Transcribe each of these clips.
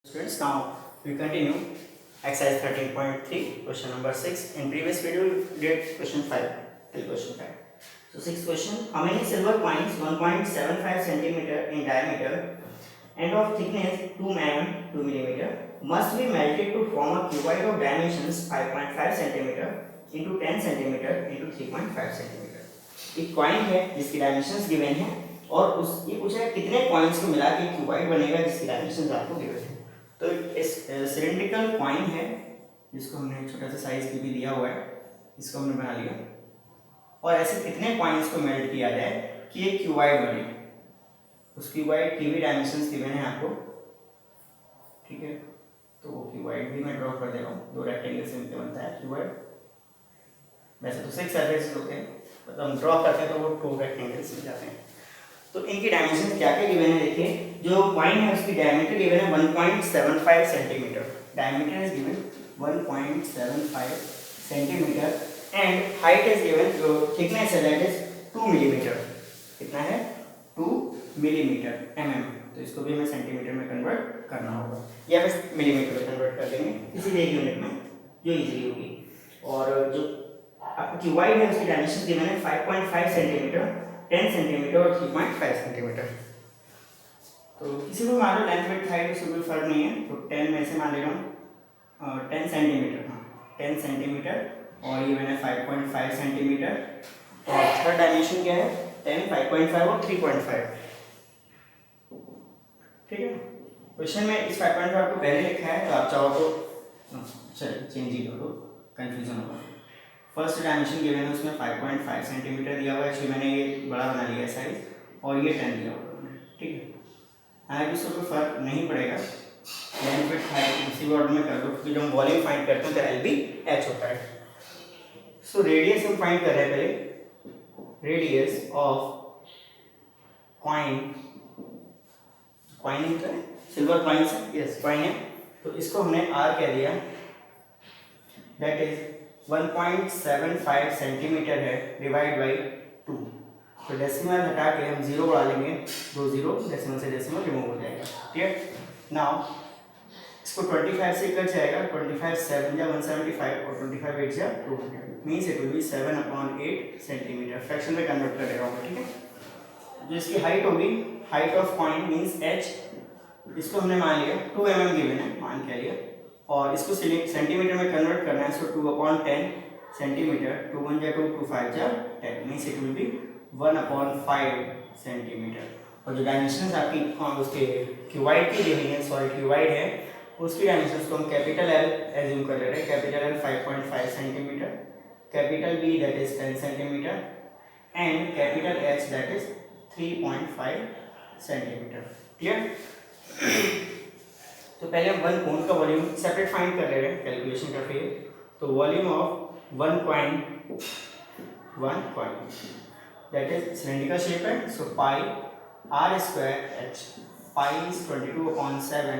Students, now we continue exercise 13.3 question number 6. In previous video we did question 5 till question 5. So 6th question, how many silver coins 1.75 centimeter in diameter and of thickness 2 mm 2 millimeter must be melted to form a cuboid of dimensions 5.5 centimeter into 10 centimeter into 3.5 centimeter. एक coin है जिसकी dimensions given है और उस ये पूछा है कितने कॉइन्स को मिला के क्यूबॉइड बनेगा जिसकी डायमेंशंस आपको गिवन है। तो इस सिलेंड्रिकल कॉइन है जिसको हमने छोटा सा साइज की भी दिया हुआ है, इसको हमने बना लिया और ऐसे कितने कॉइन्स को मेल्ट किया जाए कि ये क्यूबॉइड बने। उस क्यूबॉइड की भी डायमेंशंस गिवन है आपको, ठीक है। तो वो क्यूबॉइड भी मैं ड्रॉ कर दे रहा हूँ। दो रेक्टेंगल से मिलकर बनता है क्यूबॉइड। वैसे तो 6 सरफेस होते हैं, मतलब हम ड्रॉ करते हैं तो वो 2 रेक्टेंगल्स मिल जाते हैं। तो इनकी डायमेंशन क्या क्या गिवन है देखिए। जो कॉइन है उसकी डायमीटर गिवन है 1.75 centimetre. Diameter is given 1.75 centimetre and height is given, जो थिकनेस है दैट इज 2 मिलीमीटर। कितना है? 2 मिलीमीटर mm। तो इसको भी हमें सेंटीमीटर में कन्वर्ट करना होगा या फिर मिलीमीटर में कन्वर्ट कर देंगे किसी भी एक यूनिट में जो इजीली होगी। और जो आपको क्यूबॉइड है उसकी डायमेंशन गिवन है 5.5 सेंटीमीटर, 10 सेंटीमीटर और 3.5 सेंटीमीटर। तो किसी को मान लो लेंथ विड्थ हाइट उससे कोई फर्क नहीं है, तो 10 में से मान ले रहा हूँ 10 सेंटीमीटर, हाँ 10 सेंटीमीटर और ये मैंने 5.5 सेंटीमीटर। और थर्ड डायमेंशन क्या है? 10, 5.5 और 3.5, ठीक है। क्वेश्चन में इस 5.5 को पहले लिखा है तो आप चाहो तो चलिए चेंज ही कर दो, कन्फ्यूजन होगा। फर्स्ट डायमेंशन गिवन है उसमें 5.5 सेंटीमीटर दिया हुआ है, एक्चुअली मैंने ये बड़ा बना लिया है साइज, और ये 10 दिया हुआ है, ठीक है। हालांकि उससे कोई फर्क नहीं पड़ेगा, लेंथ विड्थ हाइट इसी ऑर्डर में कर दो क्योंकि जब हम वॉल्यूम फाइंड करते हैं तो एल बी एच होता है। सो रेडियस हम फाइंड कर रहे हैं पहले। रेडियस ऑफ कॉइन, कॉइन है सिल्वर कॉइन है, यस कॉइन है, तो इसको हमने आर कह दिया, दैट इज 1.75 सेंटीमीटर है डिवाइड बाई 2। तो डेसिमल हटा के हम 0 बढ़ा लेंगे, 2 0, डेसिमल से डेसिमल रिमूव हो जाएगा, ठीक है। नाउ इसको 25 से कट जाएगा, 25 7 या 175 और 25 8 या 200, means it will B 7/8 centimetre. Fraction में कन्वर्ट कर देगा, ठीक है। जो इसकी हाइट होगी, height of coin means h, इसको हमने मान लिया 2 mm गिवन है, मान के लिया, और इसको सेंटीमीटर में कन्वर्ट करना है, सो 2/10 सेंटीमीटर, 2 1 जा 2, 2 5 जा 10, means it will B 1/5 centimetre. और जो डायमेंशंस आपकी उसके क्यूबॉइड की दी हुई है, सॉरी क्यूबॉइड है, उसकी डायमेंशंस को हम कैपिटल L एज्यूम कर ले रहे हैं। Capital L 5.5 centimetre, capital B that is 10 centimetre and capital H that is 3.5 centimetre, clear. तो पहले हम वन कोन का वॉल्यूम सेपरेट फाइंड कर ले रहे हैं कैलकुलेशन करके। तो volume of one coin that is cylindrical shape है, so pi r square h, pi is 22/7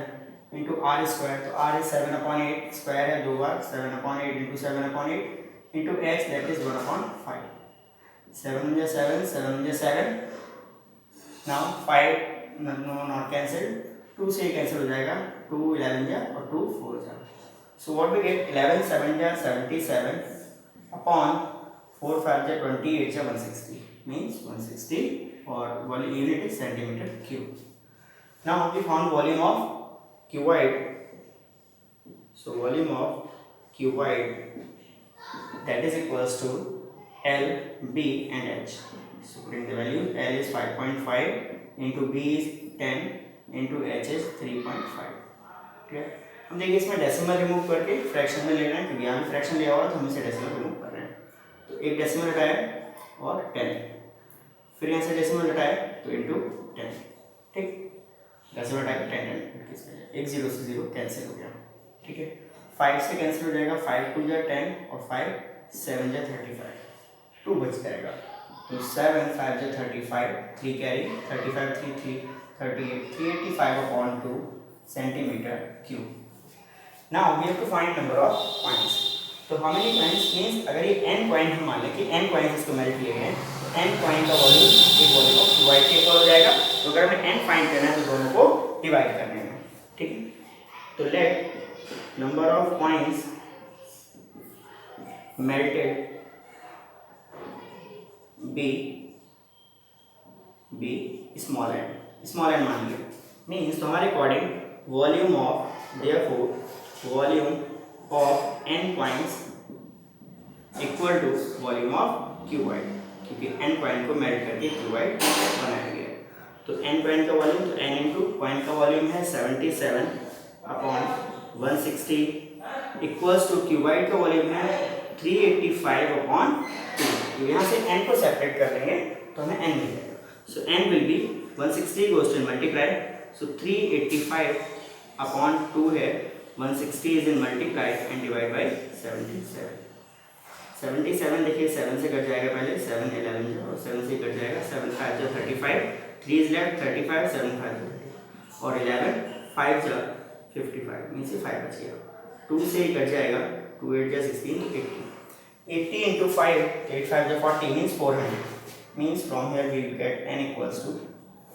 into r square, तो आर इज 7/8, स्क्वायर है 2 बार, 7/8 into 7/8 into h that is 1/5, 7 जा 7, 7 जा 7, नाउ 5 नॉट कैंसिल, 2 से कैंसिल हो जाएगा, 2 11 जा और 2 4 जा, सो व्हाट वी गेट 11 7 जा 77 अपॉन 4 5 जा 28 जा 160, मींस 160 और volume unit is centimetre cube. Now we found volume of cuboid, so volume of cuboid that is equals to L, B and H. So putting the value, L is 5.5 into B is 10 into H is 3.5, ठीक है। हम देखिए इसमें decimal remove करके fraction में ले रहे हैं क्योंकि यहाँ भी फ्रैक्शन लिया हुआ है तो हम इसे डेसिमल रिमूव कर रहे हैं। तो एक डेसिमल हटाया और 10, फिर यहाँ से डेसिमल हटाया तो इंटू 10, ठीक, डेसिमल हटा के 10 एक 0 से 0 कैंसिल हो गया, ठीक है। 5 से कैंसिल हो जाएगा, 5 2 जा 10 और 5 7 जा 35, 2 बच जाएगा, तो 7 5 जा 35, 3 carry 35 3 3 38, 385/2 centimetre cube. Now we have to find number of coins. तो हाउ मेनी कॉइन्स मींस अगर ये n कॉइन हम मान लें कि n कॉइन्स इसको मेल्ट किए गए हैं, तो n कॉइन का वॉल्यूम एक वॉल्यूम ऑफ क्यूबॉइड के इक्वल हो जाएगा। तो अगर हमें n फाइंड करना है तो दोनों को डिवाइड करने में, ठीक है। तो let number of coins melted be small and मान लिया मीन्स तो हमारे according volume of therefore volume of n coins equal to volume of cuboid, क्योंकि n कॉइन को मेल्ट करके क्यूबाइड बनाया गया। तो n कॉइन का वॉल्यूम, तो n इंटू कॉइन का वॉल्यूम है 77 अपॉन 160 इक्वल्स टू क्यूबाइड का वॉल्यूम है 385 अपॉन 2। यहाँ से n को सेपरेट कर लेंगे तो हमें n मिल जाएगा। सो n will be 160 goes to multiply, so 385 upon 2 है, 160 is in multiply and divide by 77। 77 देखिए 7 से कट जाएगा, पहले 7 11 और 7 से कट जाएगा, 7 5 जो 35, 3 इज लेफ्ट 35, 7 5 जो और 11 5 जो 55 मीन्स 5 बच गया। 2 से ही कट जाएगा, 2 8 जो 16 80 into 5 8 5 जो 40 means 400 means from here we will get n equals to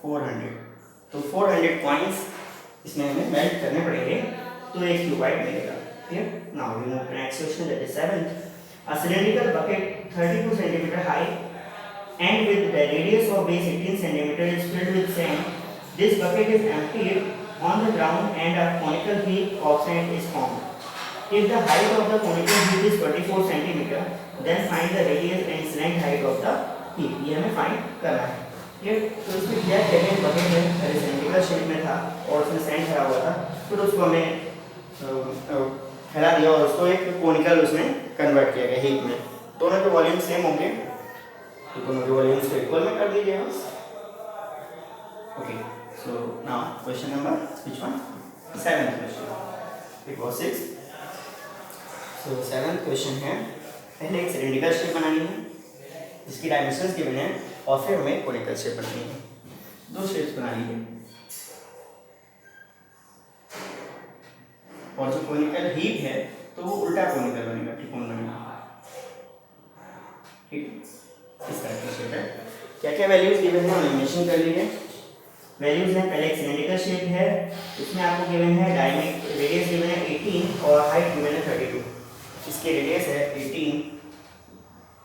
400। तो 400 कॉइन्स इसमें हमें मेल्ट करने पड़ेंगे तो एक क्यूबाइड मिलेगा। Clear? Now we move to next question, that is 7th। A cylindrical bucket 32 cm high and with the radius of base 18 cm is filled with sand. This bucket is emptied on the ground and a conical heap of sand is formed. If the height of the conical heap is 24 cm, then find the radius and slant height of the heap. ये हमें find करना है। ठीक, तो इसमें क्या कहते हैं, बकेट है पहले सिलेंड्रिकल शेप में था और उसमें सैंड भरा हुआ था, फिर उसको हमें फैला दिया और उसको एक कोनिकल उसमें कन्वर्ट किया गया हीप में। दोनों के वॉल्यूम सेम होंगे तो दोनों के वॉल्यूम्स को इक्वल में कर दीजिए बस। Okay, so now question number which one? 7th question. It was 6। So 7th question है, पहले एक सिलेंड्रिकल शेप बनानी है जिसकी डायमेंशंस गिवन है और फिर हमें कोनिकल शेप बनानी है। दो शेप्स बनानी है और जो कोनिकल हीप है तो वो उल्टा कोनिकल बनेगा, त्रिकोण बनेगा। ठीक, इस तरह का शेप है। क्या क्या वैल्यूज गिवन है हमने मेंशन कर ली है। वैल्यूज हैं, पहले एक सिलेंड्रिकल शेप है, इसमें आपको गिवन है डायमीटर, रेडियस गिवन है 18 और हाइट गिवन है 32। इसकी रेडियस है 18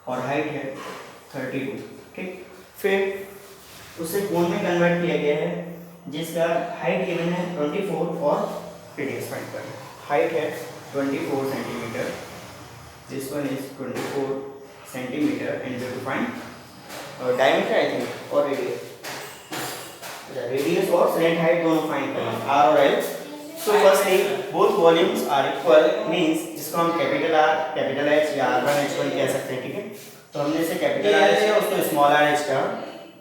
और हाइट है 32। ठीक, फिर उसे कोण में कन्वर्ट किया गया है जिसका हाइट गिवन है 24 और रेडियस फाइंड करना। हाइट है 24 centimetre, this one is 24 centimetre and we to find diameter I think और रेडियस। रेडियस और स्लैंट हाइट दोनों फाइंड करना, आर और L. So firstly both volumes are equal means जिसको हम कैपिटल आर, कैपिटल एच या R1 H1 कह सकते हैं। ठीक है, तो हमने इसे कैपिटल आर लिया उसको स्मॉल आर एच का।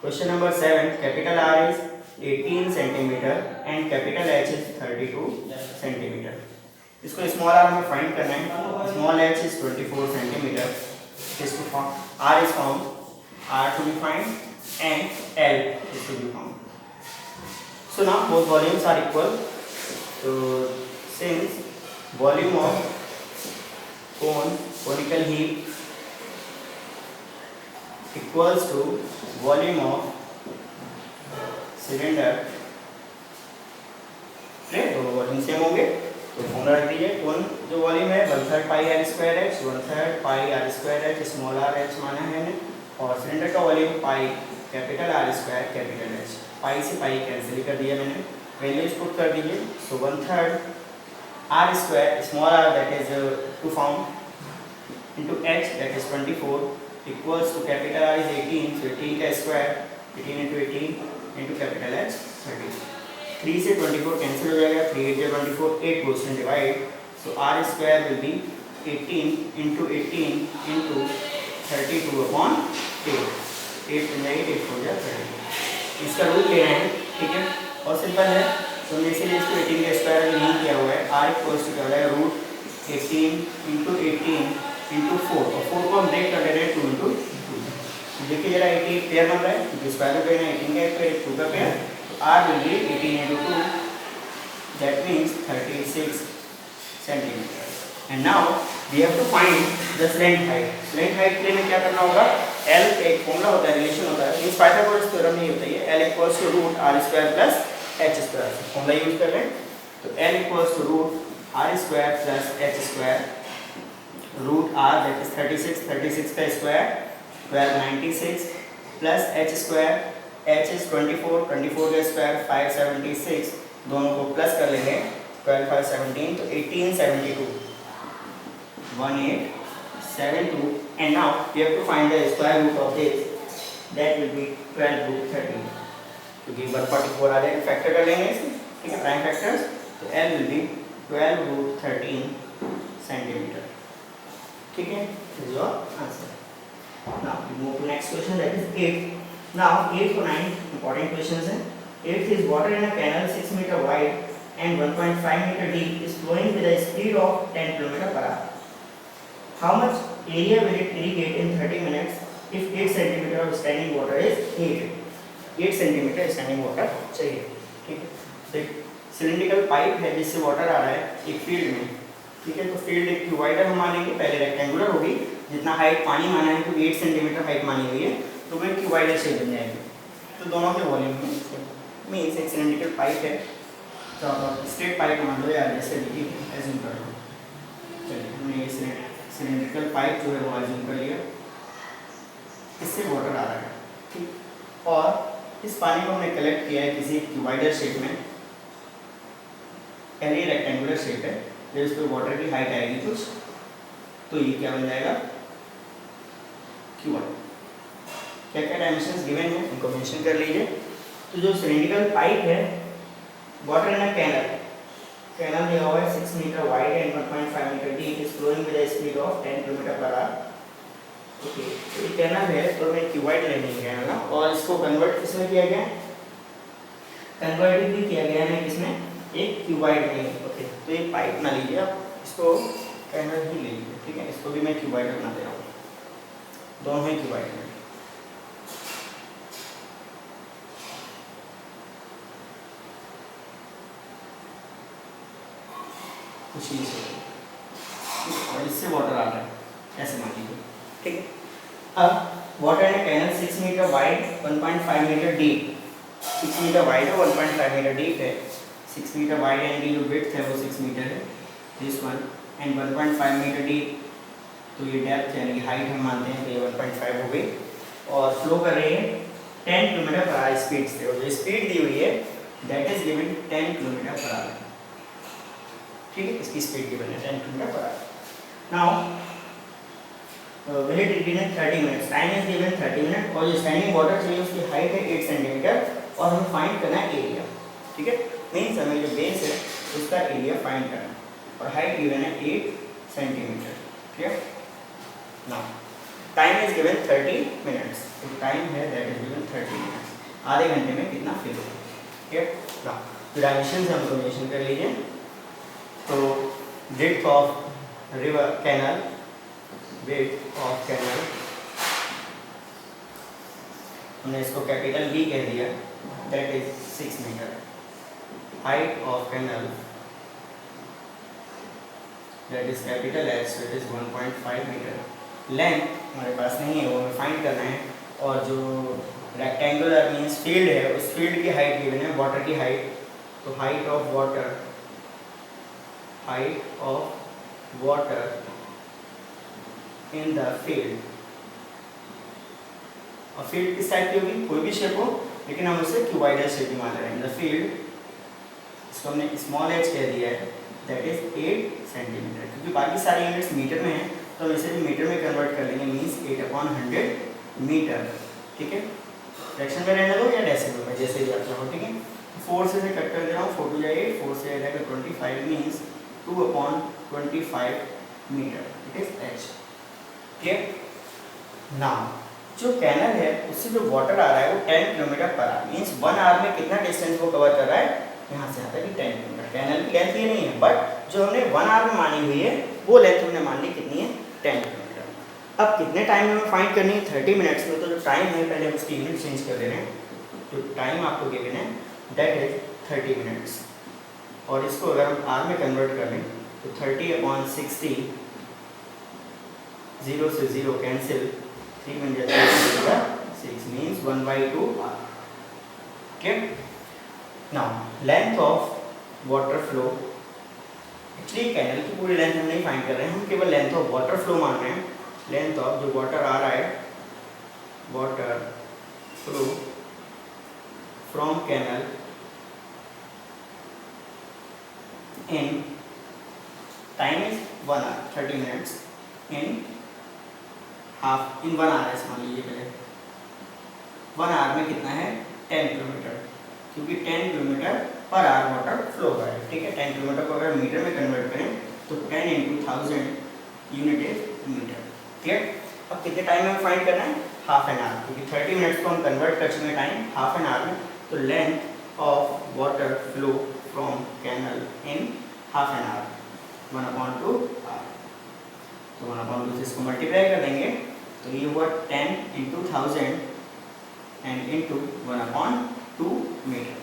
Question number 7, capital are is 18 centimetre and capital h is 32 centimetre. इसको स्मॉल आर में फाइंड करना है। स्मॉल एच इज 24 सेंटीमीटर, इसको found r is found, r to be find and l is to be found. So now both volumes are equal, तो since volume of conical heap equals to volume of cylinder, दोनों volume same होंगे तो formula रख दीजिए। कौन जो volume है 1/3 pi r square h, 1/3 pi r square h small r h माना है हमने, और सिलेंडर का volume pi capital r square capital h. Pi से पाई कैंसिल कर दिया मैंने, वैल्यूज पुट कर दीजिए। So 1/3 R square small R that is to found into H that is 24 equals to capital are is 18, so 18 का square 18 into 18 into capital H 30। 3 से 24 cancel हो जाएगा, 3 8 24, 8 goes to divide, so r square will be 18 into 18 into 32 upon 8। 8 बन जाएगी, 8 हो जाएगा 30। इसका root ले रहे हैं। ठीक है, और सिंपल है तो हमने इसीलिए इसको 18 का स्क्वायर नहीं किया हुआ है। r इक्वल्स टू क्या हो जाएगा, रूट 18 into 18 इंटू 4, और 4 को हम ब्रेक कर दे रहे हैं 2 into 2। देखिए जरा 18 पेयर बन रहा है, जो स्क्वायर का पेयर है 18 का पेयर 2 का पेयर, तो r will be 18 into 2, that means 36 centimeter। and now we have to find the slant height। slant height के लिए हमें क्या करना होगा, L का एक फॉर्मूला होता है, रिलेशन होता है, मींस पाइथागोरस थ्योरम नहीं होता है, L equals to root r square plus h square. Formula use कर रहे हैं। तो L equals to root R square plus H square, root R that is 36 का square 1296 plus H square, H is 24 का square 576, दोनों को plus कर लेंगे 12 5 17 तो 1872 1872 and now we have to find the square root of this, that will be 12 root 13 क्योंकि 144 आ जाएगा, factor कर लेंगे इसे, ठीक है, प्राइम फैक्टर्स, तो L will be 12 root 13 centimetre, ठीक है, this is your answer. Now we move to next question, that is 8. Now 8 to 9 important questions हैं. 8th is water in a canal 6 meter wide and 1.5 meter deep is flowing with a speed of 10 km per hour. How much area will it irrigate in 30 minutes if 8 centimeter of standing water is needed? 8 centimetre standing water चाहिए, ठीक है, तो एक cylindrical pipe है जिससे water आ रहा है एक फील्ड में, ठीक है, तो फील्ड एक क्यूबाइडर हम मानेंगे, पहले रेक्टेंगुलर होगी, जितना हाइट पानी माना है क्योंकि 8 सेंटीमीटर हाइट मानी हुई है तो वो क्यूबाइडर शेप बन जाएगी, तो दोनों के वॉल्यूम में मीन्स एक सिलिंड्रिकल पाइप है, तो आप स्ट्रेट पाइप मान लो यार, जैसे एज्यूम कर लो, चलिए हमने ये सिलिंड्रिकल पाइप जो है वो एज्यूम कर लिया, इससे वाटर आ रहा है, ठीक, और इस पानी को हमने कलेक्ट किया है किसी क्यूबाइडर शेप में, पहले रेक्टेंगुलर शेप है, जब इस पर वाटर की हाइट आएगी कुछ तो ये क्या बन जाएगा क्यूबाइड। क्या क्या डायमेंशंस गिवन है उनको मेंशन कर लीजिए। तो जो सिलिंड्रिकल पाइप है water in a canal, canal दिया हुआ है 6 metre wide and 1.5 metre deep is flowing with a speed of 10 kilometre per hour. Okay, तो ये कैनल है तो मैं क्यूबाइड लेने गया है ना, और इसको कन्वर्ट किसमें किया गया, कन्वर्ट भी किया गया है किसमें, एक क्यूबाइड में। ओके, तो ये पाइप ना लीजिए आप, इसको कैनल ही ले लीजिए, ठीक है, इसको भी मैं क्यूबाइड बना दे रहा हूँ, दोनों ही क्यूबाइड में। कुछ नहीं चाहिए और इससे वाटर आ रहा है ऐसे मान लीजिए, ठीक है। अब water in canal 6 metre wide 1.5 metre deep, 6 metre wide है 1.5 मीटर डीप है, 6 मीटर वाइड एंड जो विड्थ है वो 6 मीटर है, this one, and 1.5 metre deep, तो ये डेप्थ यानी कि हाइट हम मानते हैं तो ये 1.5 हो गई, और फ्लो कर रही है 10 किलोमीटर पर आवर स्पीड से, और जो स्पीड दी हुई है that is given 10 kilometre per our, ठीक है, इसकी स्पीड गिवन है 10 kilometre per our. Now will it retain in 30 minutes, time is given 30 minute, और जो स्टैंडिंग वाटर चाहिए उसकी हाइट है 8 सेंटीमीटर, और हमें फाइंड करना है एरिया, ठीक है, मींस हमें जो बेस है उसका एरिया फाइंड करना है, और हाइट गिवन है 8 सेंटीमीटर, ठीक है। Now time is given 30 minutes, तो टाइम है दैट इज गिवन 30 मिनट्स, आधे घंटे में कितना फिल होगा, ठीक है। नाउ डायमेंशंस हमको मेंशन कर लीजिए। तो width of river canal, width of canal हमने इसको कैपिटल बी कह दिया, that is 6 metre, height of canal that is capital H, it is 1.5 metre, length हमारे पास नहीं है वो हमें फाइंड करना है, और जो रेक्टेंगुलर मीन्स फील्ड है उस फील्ड की हाइट गिवन है, वाटर की हाइट, तो height of water in the field, और फील्ड किस टाइप की होगी, कोई भी शेप हो, लेकिन हम उसे क्यूबाइडल शेप ही मान रहे हैं, द फील्ड, इसको हमने स्मॉल एच कह दिया है, दैट इज 8 सेंटीमीटर, क्योंकि बाकी सारी यूनिट्स मीटर में है तो इसे भी मीटर में कन्वर्ट कर लेंगे, मीन्स 8/100 मीटर, ठीक है। फ्रैक्शन में रहने दो या डेसिमल में, जैसे भी आप चाहो, ठीक है। 4 से कट कर दे रहा हूँ, 4 2 8, 4 से आएगा 25, means 2/25 metre, it is H, ठीक है। नाउ जो कैनल है उससे जो वाटर आ रहा है वो 10 kilometre per our, means 1 our में कितना डिस्टेंस वो कवर कर रहा है, यहाँ से आता है कि 10 किलोमीटर, कैनल की लेंथ ये नहीं है, बट जो हमने 1 आवर में मानी हुई है वो लेंथ हमने मान ली कितनी है, 10 किलोमीटर। अब कितने टाइम में फाइंड करनी है, 30 मिनट्स में, तो जो टाइम है पहले हम उसकी यूनिट चेंज कर दे रहे हैं, तो टाइम आपको गिवन है दैट इज 30 मिनट्स, और इसको अगर हम आर में कन्वर्ट कर लें तो 30/60, 0 से 0 कैंसिल, 3 बन जाता है 6, means 1/2 R, okay. Now length of water flow, actually canal की पूरी लेंथ हम नहीं फाइंड कर रहे हैं, हम केवल लेंथ ऑफ वाटर फ्लो मान रहे हैं। लेंथ ऑफ जो वाटर आ रहा है, water flow from canal in time is 1 hour 30 minutes in half in 1 hour है, मान लीजिए पहले 1 आवर में कितना है 10 किलोमीटर, क्योंकि 10 kilometre per our water flow हो रहा है, ठीक है। 10 किलोमीटर को अगर मीटर में कन्वर्ट करें तो 10 × 1000 यूनिट इज मीटर, क्लियर। अब कितने टाइम में फाइंड करना है, हाफ एन आवर, क्योंकि 30 मिनट्स को हम कन्वर्ट कर चुके हैं टाइम हाफ एन आवर में। तो length of water flow from canal in half an hour 1/2 hour, तो 1/2 से इसको मल्टीप्लाई कर देंगे तो ये हुआ 10 × 1000 एंड इंटू 1/2 मीटर।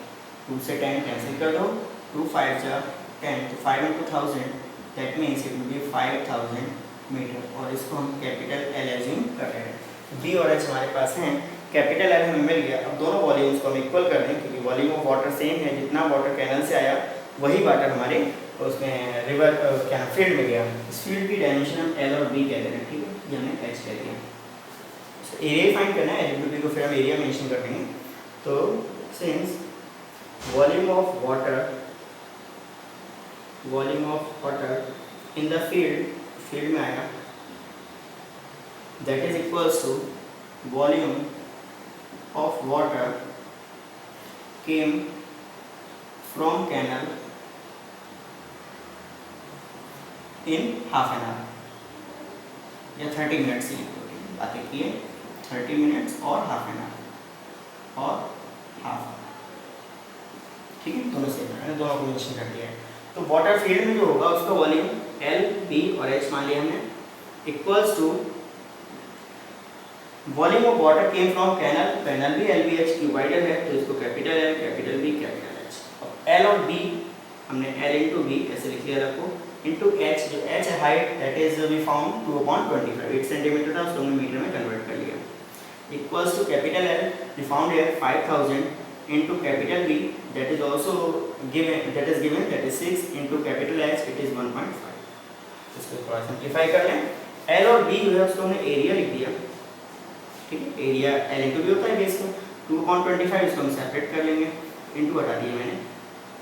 2 से 10 कैंसिल कर दो, 2 5 जा 10, तो 5 × 1000 that means it will be 5000 metre, और इसको हम कैपिटल एल एज्यूम कर रहे हैं। बी और एच हमारे पास हैं, कैपिटल एल हमें मिल गया। अब दोनों वॉल्यूम्स को हम इक्वल कर दें, क्योंकि वॉल्यूम ऑफ वाटर सेम है, जितना वाटर कैनल से आया वही वाटर हमारे उसमें रिवर क्या फील्ड में गया। इस फील्ड की डायमेंशन हम एल और बी कह दे रहे हैं, ठीक है, ये हमने एच कह दिया। एरिया फाइंड करना है, एल बी को फिर हम एरिया मेंशन कर देंगे। तो since volume of water in the field में आएगा, that is equals to volume of water came from canal in half an hour या 30 मिनट्स की बातें किए, 30 मिनट्स और हाफ एन आवर और हाफ, ठीक है, दोनों से मैंने दोनों को मेंशन कर दिया है। तो वाटर फील्ड में जो होगा उसका वॉल्यूम एल बी और एच मान लिया हमने, equals to volume of water came from canal भी एल बी एच डिवाइडेड है, तो इसको capital L capital B capital H. L और बी हमने एल इंटू बी ऐसे लिख लिया रखो, इंटू एच, जो एच है height that is we found 2/25, 8 centimetre था, उसको हमने मीटर में कन्वर्ट कर लिया, equals to capital L V found है 5000 into capital B that is also given that is 6 into capital H it is 1.5। इसको थोड़ा सिंप्लीफाई कर लें, L और B जो है उसको हमने एरिया लिख दिया, ठीक है, एरिया L इंटू B होता है बेस का, 2/25 इसको हम सेपरेट कर लेंगे, इंटू हटा दिया मैंने,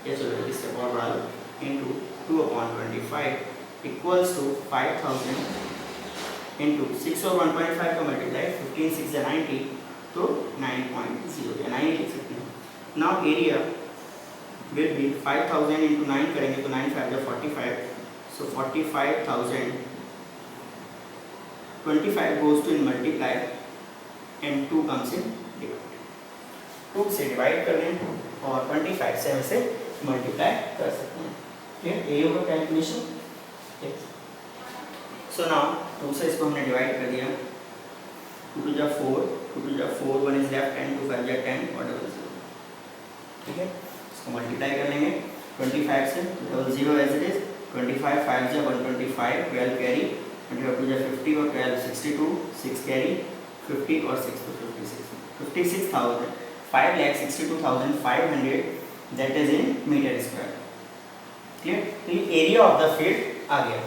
ये चलो इससे और बढ़ा लो, इंटू 2/25 इक्वल्स टू 5000 इंटू 6 और 1.5 का मल्टीप्लाई 15 6 या 90, तो 9.0 या 9 लिख सकते हैं। Now area will be 5000 into 9 करेंगे तो 9 5 45, so 45,000, 25 goes to in multiply and 2 comes in divide, 2 से डिवाइड कर लें और 25 से हम इसे मल्टीप्लाई कर सकते हैं, ठीक, ये होगा कैलकुलेशन। सो नाउ 2 से इसको हमने डिवाइड कर दिया, 2 2 जा 4, 2 2 जा 4, 1 is left, 10 2 5 जा 10 और 0, ठीक है, इसको मल्टीप्लाई कर लेंगे 25 से, तो 0 एज इट इज, 25 5 जा 125, 12 कैरी, 22 जा 50 और 12 62, 6 कैरी 50 और 6 तो 56,000, 5,62,500 that is in metre square, clear. तो ये एरिया ऑफ द फील्ड आ गया।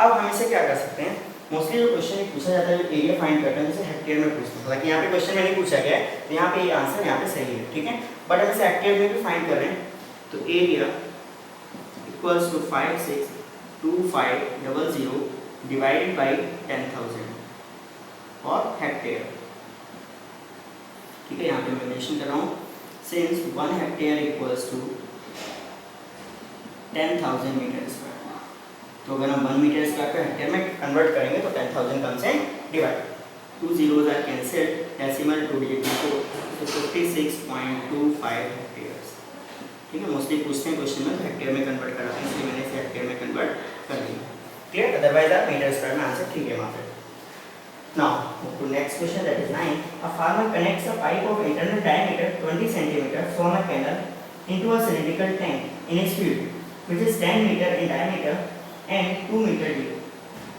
अब हम इसे क्या कर सकते हैं, मोस्टली जो क्वेश्चन पूछा जाता है, जो एरिया फाइंड करते हैं, जैसे हेक्टेयर में पूछते हैं, हालांकि यहाँ पे क्वेश्चन में नहीं पूछा गया है, तो यहाँ पे ये आंसर यहाँ पे सही है, ठीक है, बट हम इसे हेक्टेयर में भी फाइंड कर रहे हैं, तो area equals to 562500 divided by 10,000 और हेक्टेयर, ठीक है, यहाँ पे मैं मेंशन कर रहा हूँ, since 1 hectare equals to 10,000 metre square, तो अगर हम 1 मीटर स्क्वायर को हेक्टेयर में कन्वर्ट करेंगे तो 10,000 कम से divide, 2 zeros are cancelled, decimal 2 digit को, तो 56.25 हेक्टेयर्स, ठीक है, मोस्टली पूछते हैं क्वेश्चन में तो हेक्टेयर में कन्वर्ट कराते हैं, इसलिए मैंने इसे हेक्टेयर में कन्वर्ट कर दिया, क्लियर। अदरवाइज आप मीटर स्क्वायर में आंसर ठीक है वहाँ पे। Now to next question that is 9, a farmer connects a pipe of internal diameter 20 centimetre from a canal into a cylindrical tank in his field which is 10 metre in diameter and 2 meter deep।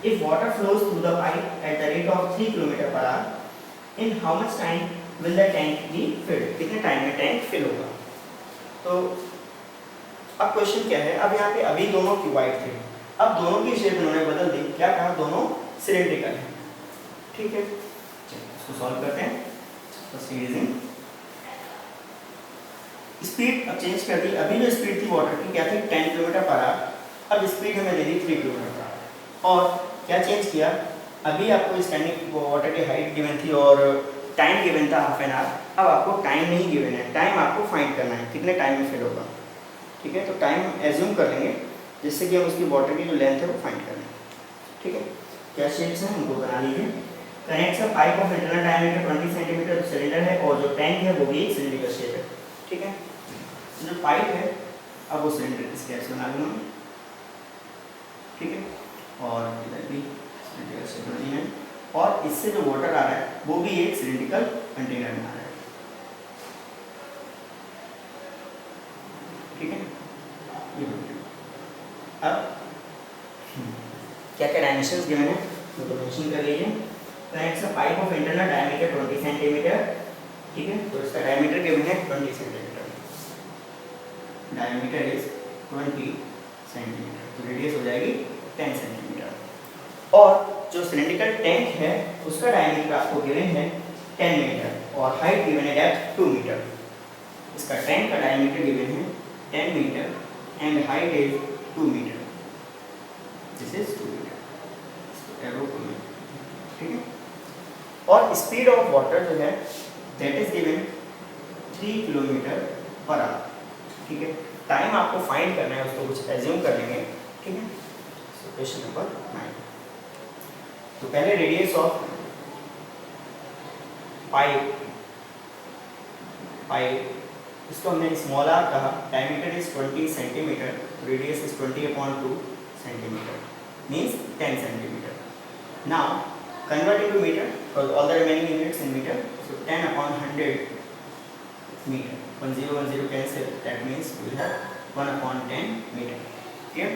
If water flows through the pipe at the rate of 3 km/h, in how much time will the tank be filled? कितने time में tank fill होगा? तो अब question क्या है, अब यहाँ पे अभी दोनों क्यूबाइड थे, अब दोनों की शेप उन्होंने बदल दी, क्या कहा, दोनों सिलेंड्रिकल है। ठीक है, चलिए इसको सॉल्व करते हैं। फर्स्ट रीजन, स्पीड अब चेंज कर दी। अभी जो स्पीड थी वाटर की क्या थी, 10 किलोमीटर पर आवर, अब स्पीड हमें दे दी 3 किलोमीटर पर आवर। और क्या चेंज किया, अभी आपको स्टैंडिंग वाटर की हाइट गिवन थी और टाइम गिवन था हाफ एन आवर, अब आपको टाइम नहीं गिवन है, टाइम आपको फाइंड करना है कितने टाइम में फिल होगा। ठीक है, तो टाइम एज्यूम कर लेंगे जिससे कि हम उसकी वाटर की जो लेंथ है वो फाइंड कर लेंगे। ठीक है, क्या शेप्स हैं उनको बना लीजिए। Connect a pipe of internal diameter 20 centimetre cylinder है और जो टैंक है वो भी एक सिलेंडर का शेप है। ठीक है, जो पाइप है अब वो सिलेंडर की शेप बना लूँगा। ठीक है, और इधर भी सिलेंडर का शेप बना लिया है और इससे जो वाटर आ रहा है वो भी एक सिलेंड्रिकल कंटेनर में आ रहा है। ठीक है, ये अब क्या क्या डायमेंशंस गिवन है वो तो मेंशन कर लीजिए। Connect a pipe of internal diameter 20 centimetre. ठीक है, तो इसका डायमीटर गिवन है 20 सेंटीमीटर, डायमीटर इज 20 सेंटीमीटर, तो रेडियस हो जाएगी 10 सेंटीमीटर। और जो सिलेंड्रिकल टैंक है उसका डायमीटर आपको गिवन है 10 मीटर और हाइट गिवन है डेप्थ 2 मीटर। इसका टैंक का डायमीटर गिवन है 10 metre and height is 2 metre, this is 2 metre. Arrow को मैं, ठीक है, और स्पीड ऑफ वाटर जो है that is given 3 kilometre per our. ठीक है, टाइम आपको फाइंड करना है, उसको कुछ एज्यूम कर लेंगे। ठीक है, सो क्वेश्चन नंबर 9, तो पहले रेडियस ऑफ पाइप, इसको हमने स्मॉल आर कहा, diameter is 20 centimetre, radius is 20/2 centimetre, means 10 centimetre. Now convert into meter because all the remaining units in meter, so 10/100 meter, 10 cancel, that means we will have 1/10 meter. Clear?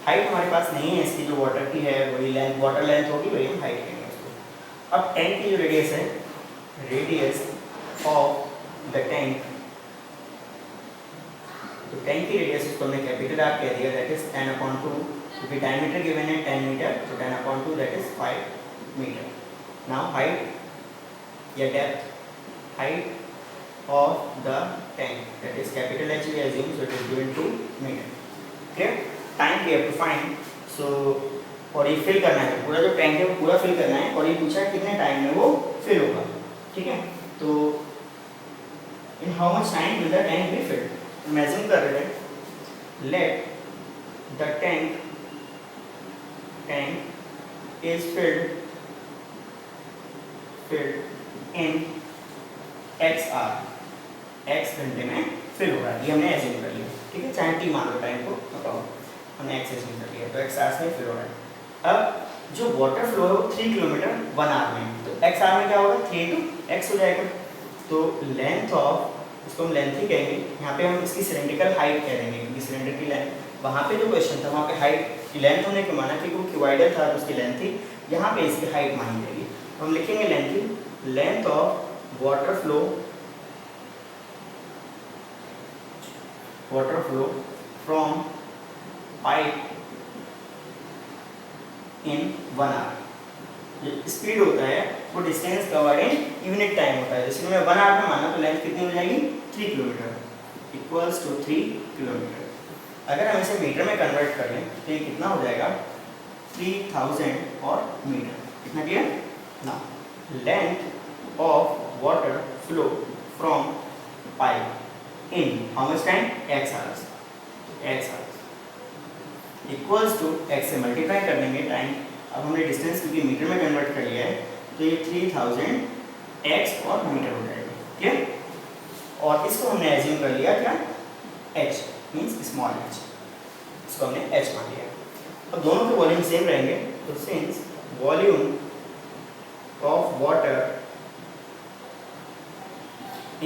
Height हमारे पास नहीं है इसकी, जो water की है वही length, water length होगी वही हम हाइट कहेंगे उसको। अब टैंक की जो रेडियस है, रेडियस ऑफ द टैंक, तो टैंक की रेडियस उसको हमने कैपिटल आर कह दिया, दैट इज 10/2, क्योंकि डायमीटर गिवन है 10 मीटर, तो 10/2 that is 5 meter. Now height या depth, height of the tank, that is capital H we assume, so it is given to meter. Clear? Time we have to find. So और ये fill करना है, पूरा जो tank है वो पूरा फिल करना है और ये पूछा है कितने टाइम में वो फिल होगा। ठीक है, तो in how much time will the tank be filled? हम assume कर रहे हैं let the tank is filled in x hour, x घंटे में फिल हो रहा है, ये हमने एज्यूम कर लिया। ठीक है, चाहे टी मान लो टाइम को, बताओ हमने x एज्यूम कर लिया, तो x आवर्स में फिल हो रहा है। अब जो वाटर फ्लो है वो 3 किलोमीटर 1 आवर में, तो x आवर में क्या होगा, 3 × x हो जाएगा। तो लेंथ ऑफ, इसको हम लेंथ ही कहेंगे, यहाँ पे हम इसकी सिलेंड्रिकल हाइट कह देंगे, क्योंकि सिलेंडर की लेंथ, वहाँ पे जो क्वेश्चन था वहाँ पे हाइट की लेंथ हमने क्यों माना, क्योंकि वो क्यूबाइडल था तो उसकी लेंथ थी, यहाँ पे इसकी हाइट मानी जाएगी। हम लिखेंगे लेंथ की, length of water flow from pipe in 1 hour. जो स्पीड होता है वो distance covered in unit time होता है, जैसे मैं 1 आवर में माना तो लेंथ कितनी हो जाएगी, 3 किलोमीटर इक्वल्स टू 3 किलोमीटर। अगर हम इसे मीटर में कन्वर्ट कर लें तो ये कितना हो जाएगा, 3000 और मीटर। कितना क्लियर ना। Length of water flow from pipe in how much time, x hours, x hours equals to x से मल्टीप्लाई कर देंगे टाइम। अब हमने डिस्टेंस क्योंकि मीटर में कन्वर्ट कर लिया है तो ये 3000 x और मीटर हो जाएगा। ठीक, और इसको हमने एज्यूम कर लिया क्या, h मीन्स स्मॉल h, इसको हमने h मान लिया। अब दोनों के वॉल्यूम सेम रहेंगे, तो since volume of water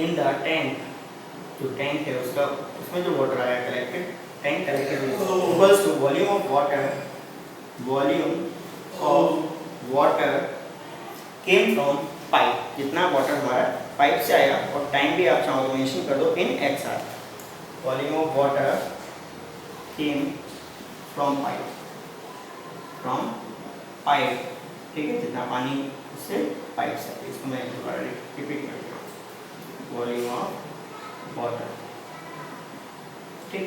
in the tank, जो टैंक है उसका, उसमें जो वाटर आया collected, tank collected equals to volume of water came from pipe, जितना वाटर हमारा पाइप से आया, और टाइम भी आप चाहो तो मेंशन कर दो in x hour. Volume of water came from pipe, from pipe, ठीक है, जितना पानी उससे पाइप से, इसको मैं दोबारा रिपीट कर रहा हूँ, वॉल्यूम ऑफ वाटर, ठीक।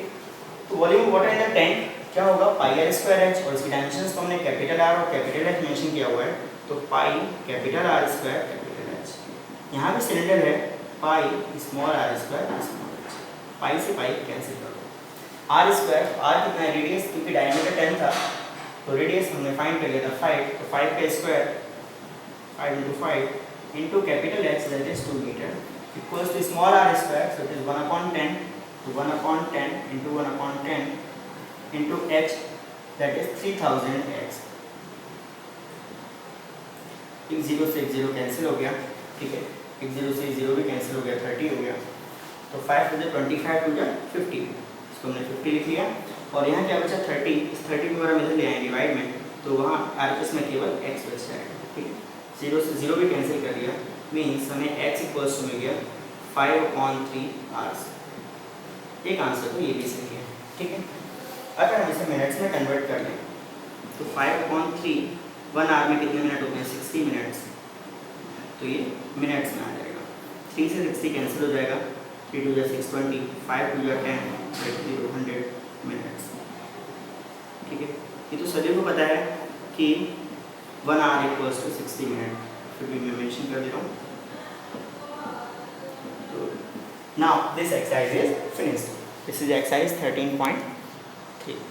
तो volume of water in the tank क्या होगा, पाई आर स्क्वायर एच, और इसकी डायमेंशंस को हमने कैपिटल आर और कैपिटल एच मेंशन किया हुआ है, तो pi capital r square capital h. यहाँ भी सिलेंडर है, pi small r square small h, pi से पाई कैंसिल कर दो, आर स्क्वायर, आर कितना है, रेडियस, क्योंकि डायमीटर 10 था तो रेडियस हमने फाइंड कर लिया था 5, तो 5 का square 5 into 5 into capital H, that is 2 meter, equals to small r square, so it is 1/10, to 1/10 into 1/10 into H, that is 3000 x। एक 0 से एक 0 कैंसिल हो गया, ठीक है, एक 0 से 0 भी कैंसिल हो गया, 30 हो गया, तो 5 to the 25 to the 50, इसको हमने 50 लिख लिया, और यहाँ क्या बचा 30, इस 30 को हमारा मिल लिया डिवाइड में, तो वहाँ आर में केवल x बच जाएगा, ठीक है, 0 से 0 भी कैंसिल कर दिया, मीन्स हमें x इक्वल्स टू मिल गया 5/3 आवर्स। एक आंसर तो ये भी सही है, ठीक है। अगर हम इसे मिनट्स में कन्वर्ट कर लें तो 5/3 1 आवर में कितने मिनट होते हैं, 60 मिनट्स, तो ये मिनट्स में आ जाएगा, 3 से 60 कैंसिल हो जाएगा, 3 to the 620, 5 to the 10, 100 minutes, ठीक है। ये तो सभी को पता है कि 1 आवर इक्वल्स टू 60 मिनट, फिर भी मैं मेंशन कर दे रहा हूँ। तो now this exercise is finished, this is exercise 13.3।